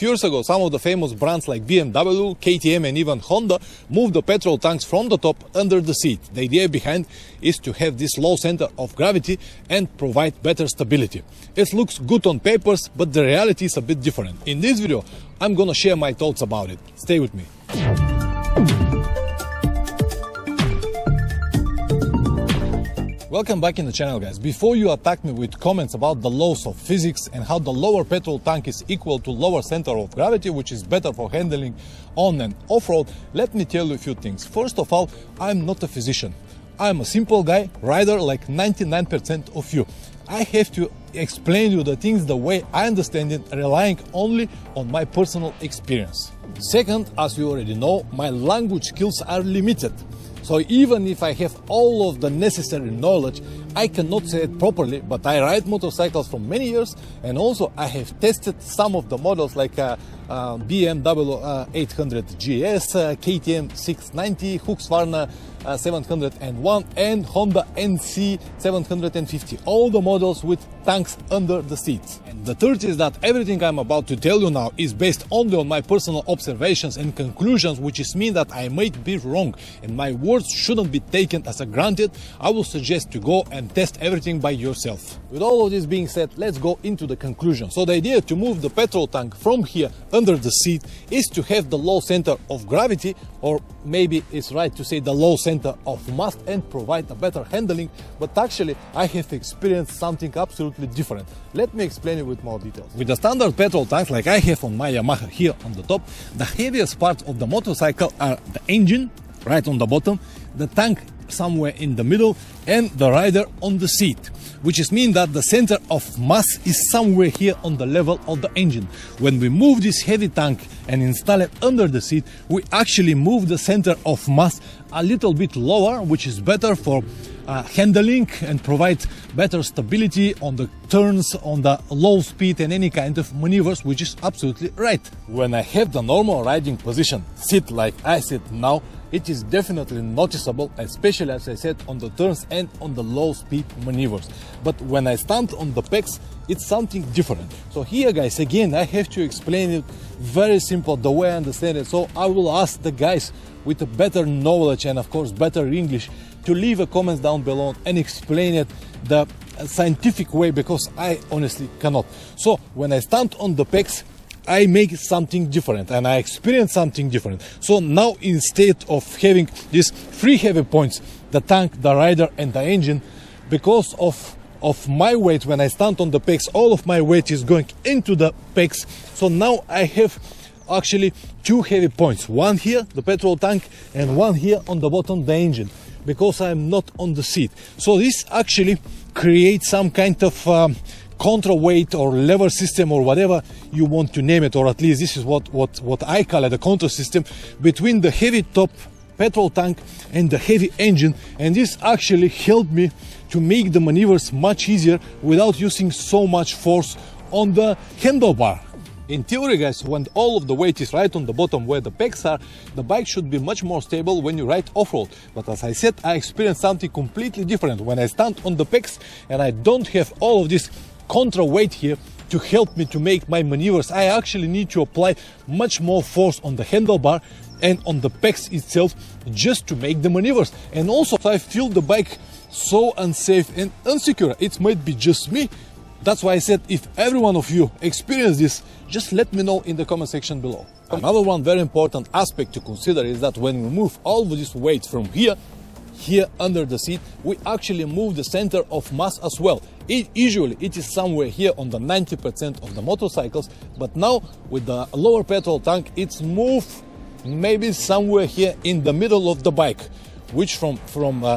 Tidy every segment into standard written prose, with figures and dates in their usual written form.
years ago, some of the famous brands like BMW, KTM and even Honda moved the petrol tanks from the top under the seat. The idea behind is to have this low center of gravity and provide better stability. It looks good on papers, but the reality is a bit different. In this video, I'm gonna share my thoughts about it. Stay with me. Welcome back in the channel, guys. Before you attack me with comments about the laws of physics and how the lower petrol tank is equal to lower center of gravity, which is better for handling on and off-road, let me tell you a few things. First of all, I'm not a physician. I'm a simple guy, rider like 99% of you. I have to explain you the things the way I understand it, relying only on my personal experience. Second, as you already know, my language skills are limited. So even if I have all of the necessary knowledge, I cannot say it properly, but I ride motorcycles for many years, and also I have tested some of the models like BMW 800 GS, KTM 690, Husqvarna 701 and Honda NC 750, all the models with tanks under the seats. And the third is that everything I'm about to tell you now is based only on my personal observations and conclusions, which is mean that I might be wrong and my words shouldn't be taken as a granted. I will suggest to go and test everything by yourself. With all of this being said, let's go into the conclusion. So the idea to move the petrol tank from here under the seat is to have the low center of gravity, or maybe it's right to say the low center of mass, and provide a better handling. But actually I have experienced something absolutely different. Let me explain it with more details. With the standard petrol tanks like I have on my Yamaha here on the top, the heaviest parts of the motorcycle are the engine right on the bottom, the tank somewhere in the middle, and the rider on the seat, which is mean that the center of mass is somewhere here on the level of the engine. When we move this heavy tank and install it under the seat, we actually move the center of mass a little bit lower, which is better for handling and provide better stability on the turns, on the low speed and any kind of maneuvers, which is absolutely right. When I have the normal riding position, sit like I sit now, it is definitely noticeable, especially as I said, on the turns and on the low speed maneuvers. But when I stand on the pegs, it's something different. So here, guys, again, I have to explain it very simple, the way I understand it. So I will ask the guys with a better knowledge and of course better English to leave a comments down below and explain it the scientific way, because I honestly cannot. So when I stand on the pegs, I make something different and I experience something different. So now, instead of having these three heavy points, the tank, the rider and the engine, because of my weight, when I stand on the pegs, all of my weight is going into the pegs. So now I have actually two heavy points, one here, the petrol tank, and one here on the bottom, the engine, because I'm not on the seat. So this actually creates some kind of counterweight or lever system, or whatever you want to name it, or at least this is what I call it, a counter system between the heavy top petrol tank and the heavy engine. And this actually helped me to make the maneuvers much easier without using so much force on the handlebar. In theory, guys, when all of the weight is right on the bottom where the pegs are, the bike should be much more stable when you ride off-road. But as I said, I experienced something completely different. When I stand on the pegs and I don't have all of this counterweight here to help me to make my maneuvers, I actually need to apply much more force on the handlebar and on the pegs itself just to make the maneuvers. And also I feel the bike so unsafe and insecure. It might be just me. That's why I said, if every one of you experience this, just let me know in the comment section below. Another one very important aspect to consider is that when we move all of this weight from here under the seat, we actually move the center of mass as well. Usually it is somewhere here on the 90% of the motorcycles, but now with the lower petrol tank, it's moved maybe somewhere here in the middle of the bike, which from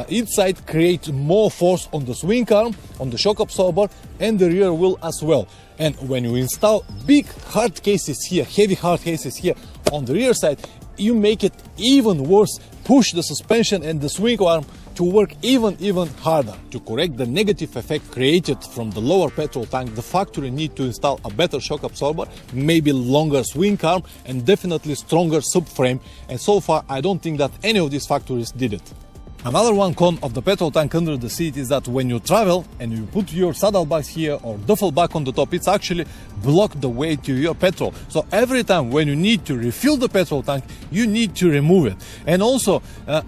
each side creates more force on the swing arm, on the shock absorber and the rear wheel as well. And when you install big hard cases here, heavy hard cases here on the rear side, you make it even worse, push the suspension and the swing arm to work even harder. To correct the negative effect created from the lower petrol tank, the factory need to install a better shock absorber, maybe longer swing arm and definitely stronger subframe, and so far I don't think that any of these factories did it. Another one con of the petrol tank under the seat is that when you travel and you put your saddlebags here or duffel bag on the top, it's actually block the way to your petrol. So every time when you need to refill the petrol tank, you need to remove it. And also,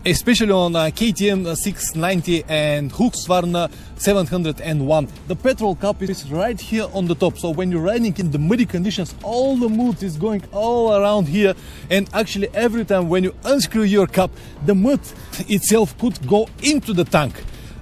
especially on KTM 690 and Husqvarna 701, the petrol cap is right here on the top. So when you're riding in the muddy conditions, all the mud is going all around here. And actually every time when you unscrew your cap, the mud itself could go into the tank.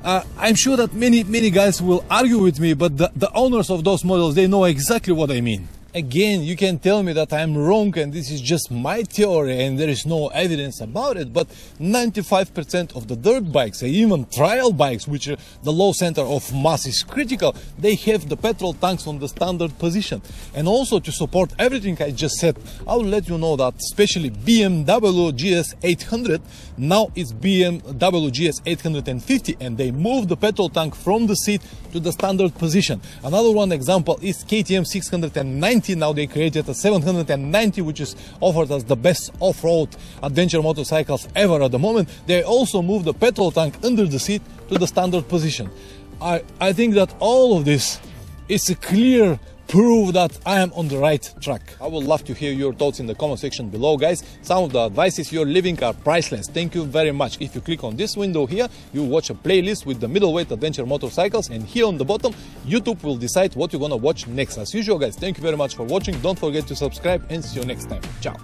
I'm sure that many guys will argue with me, but the owners of those models, they know exactly what I mean. Again, you can tell me that I'm wrong and this is just my theory and there is no evidence about it, but 95% of the dirt bikes and even trial bikes, which are the low center of mass is critical, they have the petrol tanks on the standard position. And also to support everything I just said, I will let you know that especially BMW GS 800, now it's BMW GS 850, and they moved the petrol tank from the seat to the standard position. Another one example is KTM 690. Now they created a 790, which is offered as the best off-road adventure motorcycles ever at the moment. They also moved the petrol tank under the seat to the standard position. I think that all of this is a clear proof that I am on the right track. I would love to hear your thoughts in the comment section below, guys. Some of the advices you're leaving are priceless. Thank you very much. If you click on this window here, you watch a playlist with the middleweight adventure motorcycles, and here on the bottom, YouTube will decide what you're gonna watch next. As usual, guys, thank you very much for watching. Don't forget to subscribe and see you next time. Ciao.